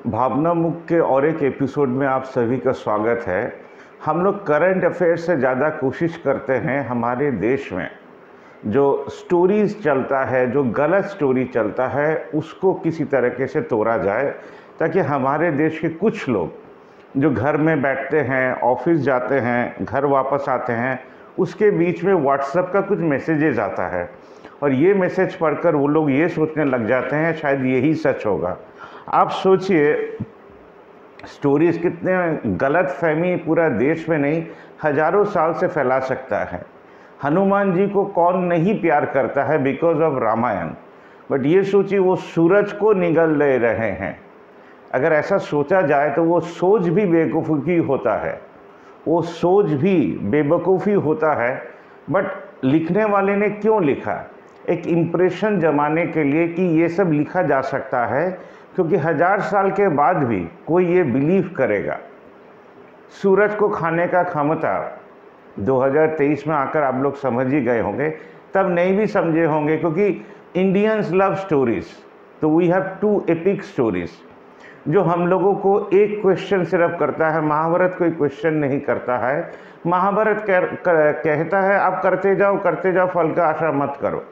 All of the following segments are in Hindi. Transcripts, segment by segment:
भावना मुक्त के और एक एपिसोड में आप सभी का स्वागत है। हम लोग करंट अफेयर से ज़्यादा कोशिश करते हैं हमारे देश में जो स्टोरीज़ चलता है, जो गलत स्टोरी चलता है, उसको किसी तरीके से तोड़ा जाए ताकि हमारे देश के कुछ लोग जो घर में बैठते हैं, ऑफिस जाते हैं, घर वापस आते हैं, उसके बीच में व्हाट्सएप का कुछ मैसेजेस आता है और ये मैसेज पढ़कर वो लोग ये सोचने लग जाते हैं शायद यही सच होगा। आप सोचिए स्टोरीज़ कितने गलत फहमी पूरा देश में नहीं हज़ारों साल से फैला सकता है। हनुमान जी को कौन नहीं प्यार करता है बिकॉज ऑफ रामायण, बट ये सोचिए वो सूरज को निगल ले रहे हैं। अगर ऐसा सोचा जाए तो वो सोच भी बेवकूफ़ी होता है, वो सोच भी बेवकूफ़ी होता है। बट लिखने वाले ने क्यों लिखा? एक इम्प्रेशन जमाने के लिए कि ये सब लिखा जा सकता है, क्योंकि 1000 साल के बाद भी कोई ये बिलीव करेगा। सूरज को खाने का क्षमता 2023 में आकर आप लोग समझ ही गए होंगे, तब नहीं भी समझे होंगे क्योंकि इंडियंस लव स्टोरीज। तो वी हैव 2 एपिक स्टोरीज जो हम लोगों को एक क्वेश्चन सिर्फ करता है। महाभारत कोई क्वेश्चन नहीं करता है। महाभारत कहता है आप करते जाओ, फल का आशा मत करो।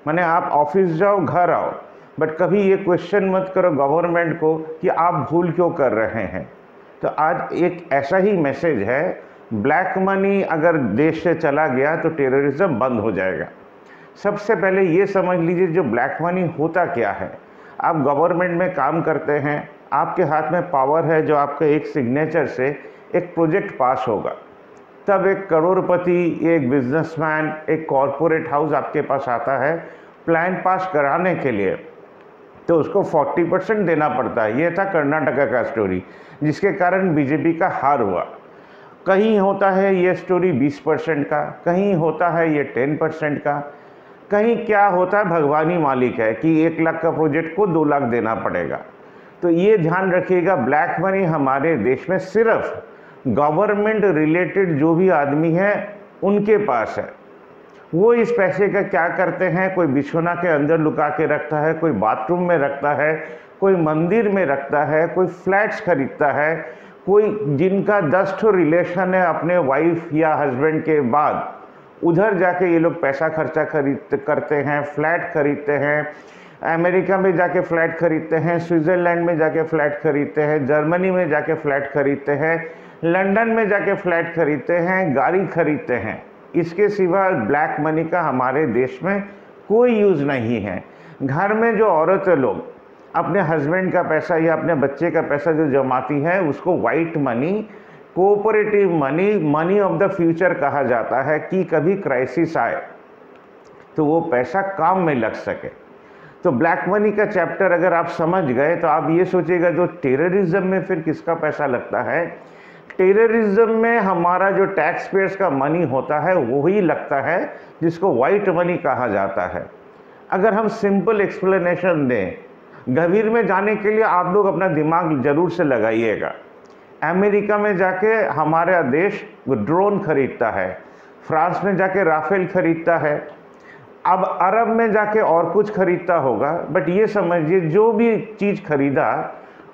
माने आप ऑफिस जाओ, घर आओ, बट कभी ये क्वेश्चन मत करो गवर्नमेंट को कि आप भूल क्यों कर रहे हैं। तो आज एक ऐसा ही मैसेज है, ब्लैक मनी अगर देश से चला गया तो टेररिज्म बंद हो जाएगा। सबसे पहले ये समझ लीजिए जो ब्लैक मनी होता क्या है। आप गवर्नमेंट में काम करते हैं, आपके हाथ में पावर है जो आपके एक सिग्नेचर से एक प्रोजेक्ट पास होगा, तब एक करोड़पति, एक बिजनेसमैन, एक कॉरपोरेट हाउस आपके पास आता है प्लान पास कराने के लिए, तो उसको 40% देना पड़ता है। ये था कर्नाटका का स्टोरी जिसके कारण बीजेपी का हार हुआ। कहीं होता है ये स्टोरी 20% का, कहीं होता है ये 10% का, कहीं क्या होता है भगवान ही मालिक है कि 1 लाख का प्रोजेक्ट को 2 लाख देना पड़ेगा। तो ये ध्यान रखिएगा, ब्लैक मनी हमारे देश में सिर्फ गवर्नमेंट रिलेटेड जो भी आदमी है उनके पास है। वो इस पैसे का क्या करते हैं? कोई बिछौना के अंदर लुका के रखता है, कोई बाथरूम में रखता है, कोई मंदिर में रखता है, कोई फ्लैट्स खरीदता है, कोई जिनका 10 ठो रिलेशन है अपने वाइफ या हस्बैंड के बाद, उधर जाके ये लोग पैसा खर्चा करते हैं, फ्लैट खरीदते हैं। अमेरिका में जाके फ्लैट खरीदते हैं, स्विट्ज़रलैंड में जाके फ्लैट खरीदते हैं, जर्मनी में जाके फ्लैट खरीदते हैं, लंदन में जाके फ्लैट खरीदते हैं, गाड़ी खरीदते हैं। इसके सिवा ब्लैक मनी का हमारे देश में कोई यूज़ नहीं है। घर में जो औरतें लोग अपने हस्बैंड का पैसा या अपने बच्चे का पैसा जो जमाती है उसको white money, cooperative money, money of the future कहा जाता है कि कभी क्राइसिस आए तो वो पैसा काम में लग सके। तो ब्लैक मनी का चैप्टर अगर आप समझ गए तो आप ये सोचिएगा जो टेररिज्म में फिर किसका पैसा लगता है। टेररिज्म में हमारा जो टैक्स पेयर्स का मनी होता है वही लगता है, जिसको वाइट मनी कहा जाता है। अगर हम सिंपल एक्सप्लेनेशन दें, गंभीर में जाने के लिए आप लोग अपना दिमाग जरूर से लगाइएगा। अमेरिका में जाके हमारा देश ड्रोन खरीदता है, फ्रांस में जाके राफेल खरीदता है, अब अरब में जाके और कुछ खरीदता होगा। बट ये समझिए जो भी चीज़ खरीदा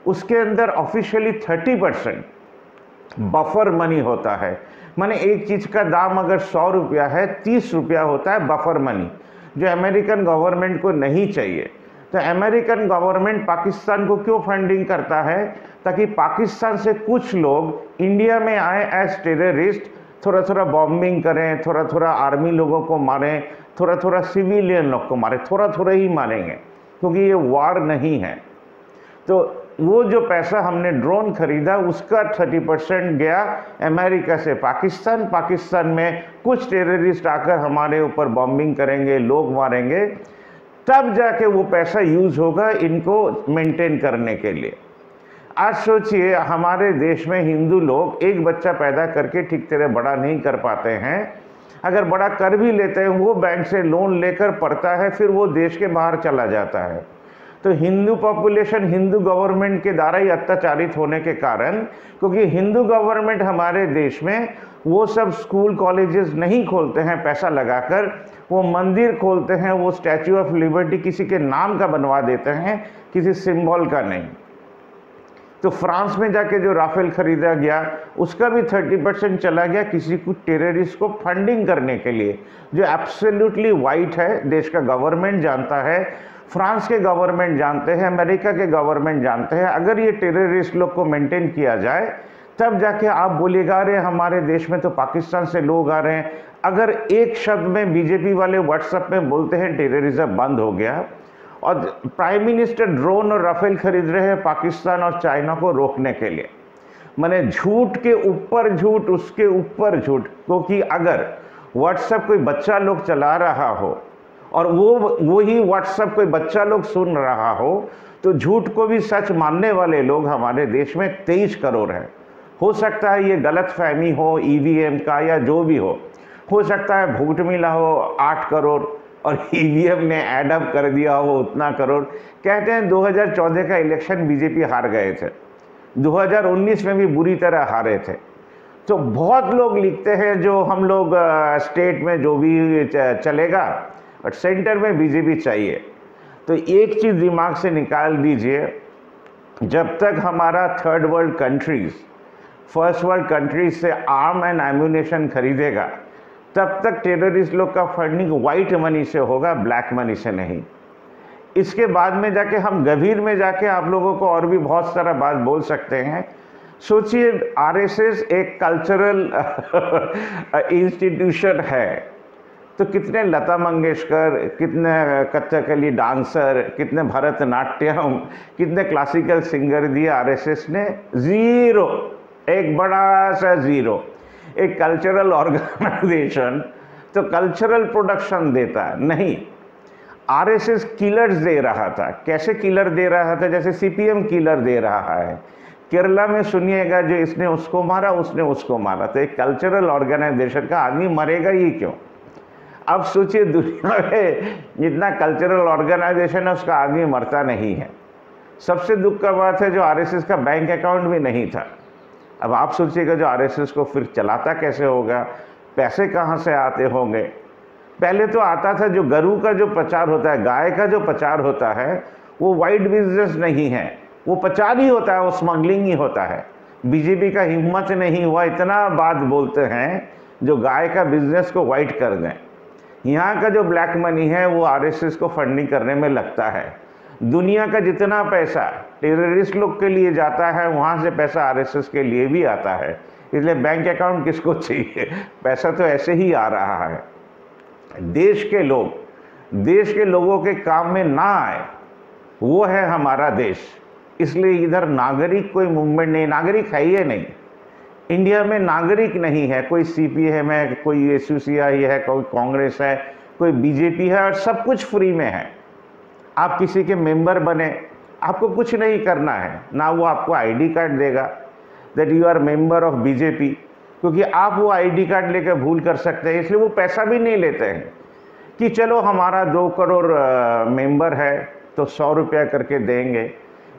उसके अंदर ऑफिशियली 30% बफर मनी होता है। माने एक चीज़ का दाम अगर 100 रुपया है, 30 रुपया होता है बफर मनी, जो अमेरिकन गवर्नमेंट को नहीं चाहिए। तो अमेरिकन गवर्नमेंट पाकिस्तान को क्यों फंडिंग करता है? ताकि पाकिस्तान से कुछ लोग इंडिया में आए एज टेररिस्ट, थोड़ा थोड़ा बॉम्बिंग करें, थोड़ा थोड़ा आर्मी लोगों को मारें, थोड़ा थोड़ा सिविलियन लोग को मारें, थोड़ा थोड़ा ही मारेंगे क्योंकि ये वार नहीं है। तो वो जो पैसा हमने ड्रोन खरीदा उसका 30% गया अमेरिका से पाकिस्तान। पाकिस्तान में कुछ टेररिस्ट आकर हमारे ऊपर बॉम्बिंग करेंगे, लोग मारेंगे, तब जाके वो पैसा यूज़ होगा इनको मेंटेन करने के लिए। आज सोचिए हमारे देश में हिंदू लोग एक बच्चा पैदा करके ठीक तरह बड़ा नहीं कर पाते हैं। अगर बड़ा कर भी लेते हैं वो बैंक से लोन लेकर पढ़ता है, फिर वो देश के बाहर चला जाता है। तो हिंदू पॉपुलेशन हिंदू गवर्नमेंट के द्वारा ही अत्याचारित होने के कारण, क्योंकि हिंदू गवर्नमेंट हमारे देश में वो सब स्कूल कॉलेजेस नहीं खोलते हैं पैसा लगाकर, वो मंदिर खोलते हैं, वो स्टैचू ऑफ लिबर्टी किसी के नाम का बनवा देते हैं, किसी सिंबल का नहीं। तो फ्रांस में जाके जो राफेल खरीदा गया उसका भी 30% चला गया किसी को टेररिस्ट को फंडिंग करने के लिए, जो एब्सोल्युटली वाइट है। देश का गवर्नमेंट जानता है, फ्रांस के गवर्नमेंट जानते हैं, अमेरिका के गवर्नमेंट जानते हैं। अगर ये टेररिस्ट लोग को मेंटेन किया जाए तब जाके आप बोलिएगा अरे हमारे देश में तो पाकिस्तान से लोग आ रहे हैं। अगर एक शब्द में बीजेपी वाले व्हाट्सएप में बोलते हैं टेररिज्म बंद हो गया, और प्राइम मिनिस्टर ड्रोन और राफेल खरीद रहे हैं पाकिस्तान और चाइना को रोकने के लिए, माने झूठ के ऊपर झूठ, उसके ऊपर झूठ। क्योंकि अगर व्हाट्सएप कोई बच्चा लोग चला रहा हो और वो ही व्हाट्सएप कोई बच्चा लोग सुन रहा हो, तो झूठ को भी सच मानने वाले लोग हमारे देश में 23 करोड़ हैं। हो सकता है ये गलत फहमी हो ईवीएम का या जो भी हो सकता है भूट मिला हो 8 करोड़ और ईवीएम ने एडअप कर दिया हो उतना करोड़। कहते हैं 2014 का इलेक्शन बीजेपी हार गए थे, 2019 में भी बुरी तरह हारे थे। तो बहुत लोग लिखते हैं जो हम लोग स्टेट में जो भी चलेगा बट सेंटर में बीजेपी चाहिए। तो एक चीज़ दिमाग से निकाल दीजिए, जब तक हमारा third world countries first world countries से आर्म एंड एम्यूनेशन खरीदेगा तब तक टेररिस्ट लोग का फंडिंग वाइट मनी से होगा, ब्लैक मनी से नहीं। इसके बाद में जाके हम गंभीर में जाके आप लोगों को और भी बहुत सारा बात बोल सकते हैं। सोचिए आरएसएस एक कल्चरल इंस्टीट्यूशन है, तो कितने लता मंगेशकर, कितने कथकली डांसर, कितने भरतनाट्यम, कितने क्लासिकल सिंगर दिए आरएसएस ने? जीरो, एक बड़ा सा जीरो। एक कल्चरल ऑर्गेनाइजेशन तो कल्चरल प्रोडक्शन देता नहीं, आरएसएस किलर्स दे रहा था। कैसे किलर दे रहा था? जैसे सीपीएम किलर दे रहा है। केरला में सुनिएगा, जो इसने उसको मारा उसने उसको मारा। तो एक कल्चरल ऑर्गेनाइजेशन का आदमी मरेगा ही क्यों? अब सोचिए दुनिया में जितना कल्चरल ऑर्गेनाइजेशन है उसका आदमी मरता नहीं है। सबसे दुख का बात है जो आरएसएस का बैंक अकाउंट भी नहीं था। अब आप सोचिएगा जो आरएसएस को फिर चलाता कैसे होगा, पैसे कहाँ से आते होंगे? पहले तो आता था, जो गरू का जो प्रचार होता है, गाय का जो प्रचार होता है, वो वाइट बिजनेस नहीं है, वो प्रचार ही होता है, वो स्मगलिंग ही होता है। बीजेपी का हिम्मत नहीं हुआ, इतना बात बोलते हैं जो गाय का बिजनेस को वाइट कर दें। यहाँ का जो ब्लैक मनी है वो आरएसएस को फंडिंग करने में लगता है। दुनिया का जितना पैसा टेररिस्ट लोग के लिए जाता है, वहाँ से पैसा आरएसएस के लिए भी आता है। इसलिए बैंक अकाउंट किसको चाहिए? पैसा तो ऐसे ही आ रहा है। देश के लोगों के काम में ना आए, वो है हमारा देश। इसलिए इधर नागरिक कोई मूवमेंट नहीं, नागरिक है ही नहीं। इंडिया में नागरिक नहीं है, कोई सीपीएम है, कोई एसयूसीआई है, कोई कांग्रेस है, कोई बीजेपी है, और सब कुछ फ्री में है। आप किसी के मेंबर बने, आपको कुछ नहीं करना है, ना वो आपको आईडी कार्ड देगा that you are member of BJP, क्योंकि आप वो आईडी कार्ड लेकर भूल कर सकते हैं। इसलिए वो पैसा भी नहीं लेते हैं कि चलो हमारा 2 करोड़ मेंबर है तो 100 रुपया करके देंगे,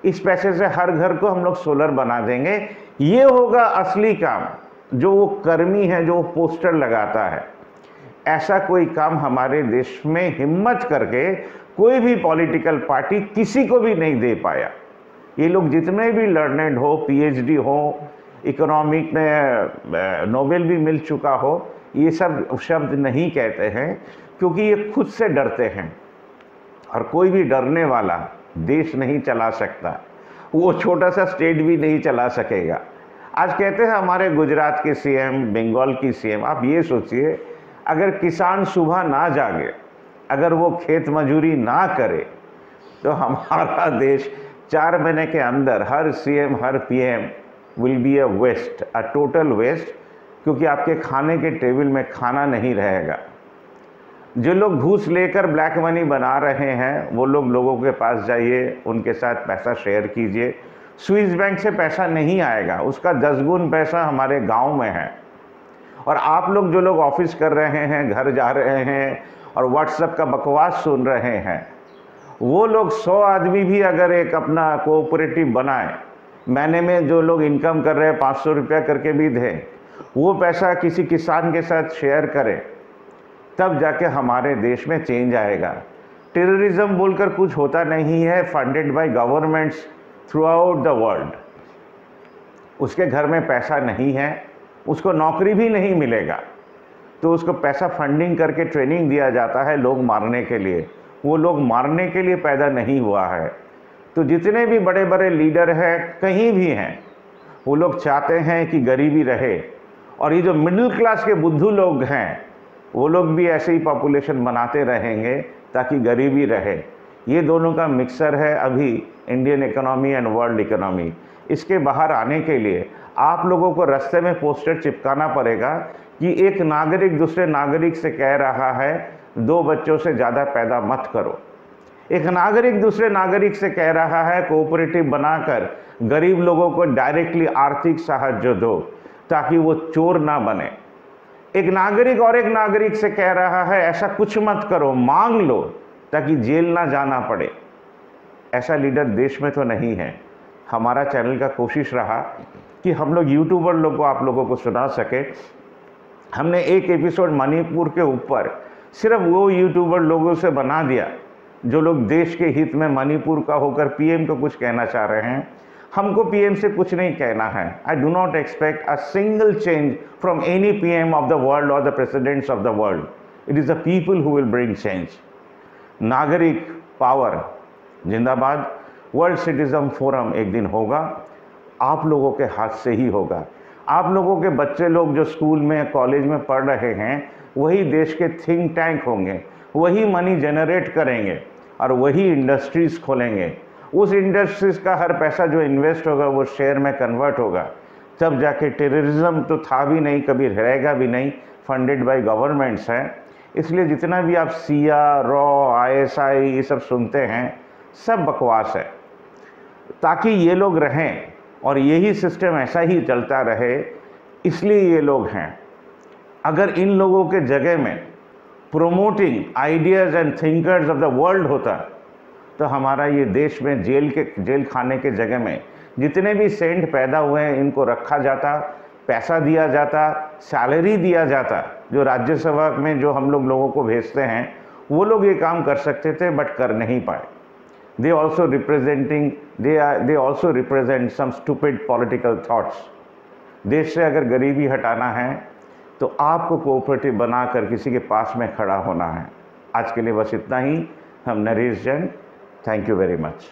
इस पैसे से हर घर को हम लोग सोलर बना देंगे। ये होगा असली काम, जो वो कर्मी है, जो पोस्टर लगाता है। ऐसा कोई काम हमारे देश में हिम्मत करके कोई भी पॉलिटिकल पार्टी किसी को भी नहीं दे पाया। ये लोग जितने भी लर्नेड हो, पीएचडी हो, इकोनॉमिक में नोबेल भी मिल चुका हो, ये सब शब्द नहीं कहते हैं, क्योंकि ये खुद से डरते हैं। और कोई भी डरने वाला देश नहीं चला सकता, वो छोटा सा स्टेट भी नहीं चला सकेगा। आज कहते हैं हमारे गुजरात के सीएम, बंगाल की सीएम, आप ये सोचिए अगर किसान सुबह ना जागे, अगर वो खेत मजूरी ना करे, तो हमारा देश 4 महीने के अंदर हर सीएम, हर PM will be a waste, a total waste, क्योंकि आपके खाने के टेबल में खाना नहीं रहेगा। जो लोग घूस लेकर ब्लैक मनी बना रहे हैं, वो लोग लोगों के पास जाइए, उनके साथ पैसा शेयर कीजिए। स्विस बैंक से पैसा नहीं आएगा, उसका 10 गुना पैसा हमारे गांव में है। और आप लोग जो लोग ऑफिस कर रहे हैं, घर जा रहे हैं और व्हाट्सएप का बकवास सुन रहे हैं, वो लोग 100 आदमी भी अगर एक अपना कोऑपरेटिव बनाए, महीने में जो लोग इनकम कर रहे हैं 500 रुपया करके भी दें, वो पैसा किसी किसान के साथ शेयर करें, तब जाके हमारे देश में चेंज आएगा। टेररिज्म बोलकर कुछ होता नहीं है, funded by governments through out the world. उसके घर में पैसा नहीं है, उसको नौकरी भी नहीं मिलेगा, तो उसको पैसा फंडिंग करके ट्रेनिंग दिया जाता है लोग मारने के लिए। वो लोग मारने के लिए पैदा नहीं हुआ है। तो जितने भी बड़े बड़े लीडर हैं कहीं भी हैं, वो लोग चाहते हैं कि गरीबी रहे, और ये जो मिडिल क्लास के बुद्धू लोग हैं वो लोग भी ऐसे ही पॉपुलेशन बनाते रहेंगे ताकि गरीबी रहे। ये दोनों का मिक्सर है अभी Indian economy and world economy. इसके बाहर आने के लिए आप लोगों को रास्ते में पोस्टर चिपकाना पड़ेगा कि एक नागरिक दूसरे नागरिक से कह रहा है 2 बच्चों से ज़्यादा पैदा मत करो। एक नागरिक दूसरे नागरिक से कह रहा है कोऑपरेटिव बनाकर गरीब लोगों को डायरेक्टली आर्थिक सहायता दो ताकि वो चोर ना बने। एक नागरिक और एक नागरिक से कह रहा है ऐसा कुछ मत करो, मांग लो ताकि जेल ना जाना पड़े। ऐसा लीडर देश में तो नहीं है। हमारा चैनल का कोशिश रहा कि हम लोग यूट्यूबर लोग को आप लोगों को सुना सके। हमने एक एपिसोड मणिपुर के ऊपर सिर्फ वो यूट्यूबर लोगों से बना दिया जो लोग देश के हित में मणिपुर का होकर पीएम को कुछ कहना चाह रहे हैं। हमको पीएम से कुछ नहीं कहना है। I do not expect a single change from any PM of the world और the presidents of the world. It is the people who will bring change. नागरिक पावर जिंदाबाद। वर्ल्ड सिटीजन फोरम एक दिन होगा, आप लोगों के हाथ से ही होगा। आप लोगों के बच्चे लोग जो स्कूल में कॉलेज में पढ़ रहे हैं वही देश के थिंक टैंक होंगे, वही मनी जनरेट करेंगे और वही इंडस्ट्रीज़ खोलेंगे। उस इंडस्ट्रीज़ का हर पैसा जो इन्वेस्ट होगा वो शेयर में कन्वर्ट होगा। तब जाके टेररिज्म तो था भी नहीं, कभी रहेगा भी नहीं, फंडेड बाय गवर्नमेंट्स हैं। इसलिए जितना भी आप सिया, रॉ, आईएसआई ये सब सुनते हैं सब बकवास है, ताकि ये लोग रहें और यही सिस्टम ऐसा ही चलता रहे, इसलिए ये लोग हैं। अगर इन लोगों के जगह में promoting ideas and thinkers of the world होता तो हमारा ये देश में जेल खाने के जगह में जितने भी सेंट पैदा हुए हैं इनको रखा जाता, पैसा दिया जाता, सैलरी दिया जाता। जो राज्यसभा में जो हम लोगों को भेजते हैं वो लोग ये काम कर सकते थे बट कर नहीं पाए। they also represent some stupid political thoughts। देश से अगर गरीबी हटाना है तो आपको कोऑपरेटिव बनाकर किसी के पास में खड़ा होना है। आज के लिए बस इतना ही। हम Naresh Jain, thank you very much.